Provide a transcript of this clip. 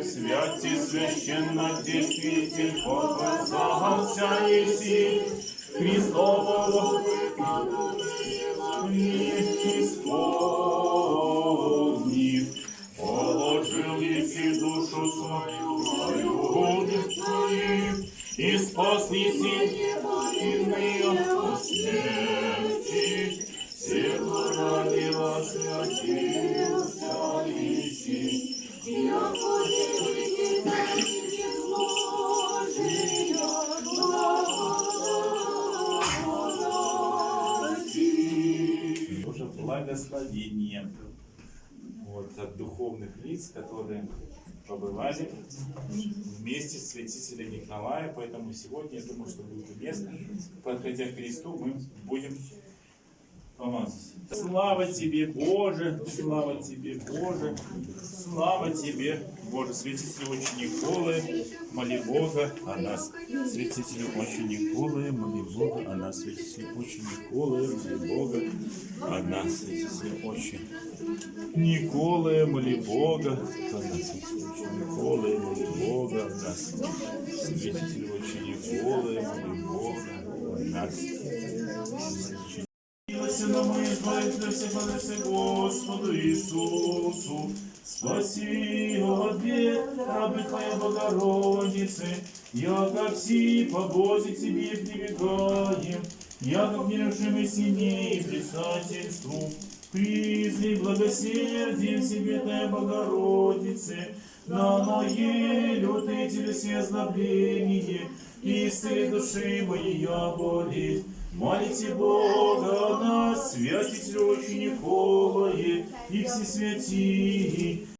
святи священнодействитель, показался еси, Христово исполнив, положил еси душу свою Твоим, и спас еси иные от смерти, всего ради восхватился еси. Уже благословение вот, от духовных лиц, которые побывали вместе с святителем Николаем. Поэтому сегодня, я думаю, что будет уместно, подходя к кресту, мы будем помазать. Слава Тебе, Боже! Слава Тебе, Боже! Слава Тебе, Боже! Святителю Отче Николы, моли Бога о нас. Святителю Отче Николы, моли Бога о нас. Святителю Отче Николы, моли Бога о нас. Святителю Отче Николы, моли Бога о нас. Святителю Отче Николы, моли Бога о нас. Святителю Отче Николы, моли Бога о нас. Но мы избавимся, Господу Иисусу, спаси от бед, рабы Твоей Богородицы, яко все по Бозе к Тебе прибегаем, яко к нерушимой сине и предстательству, призри благосердие Всебетной Богородицы, на моей лютые телесе озлобление, и исцели души моей болезнь. Молите Бога о нас, святителю Отче Николае, и все святии,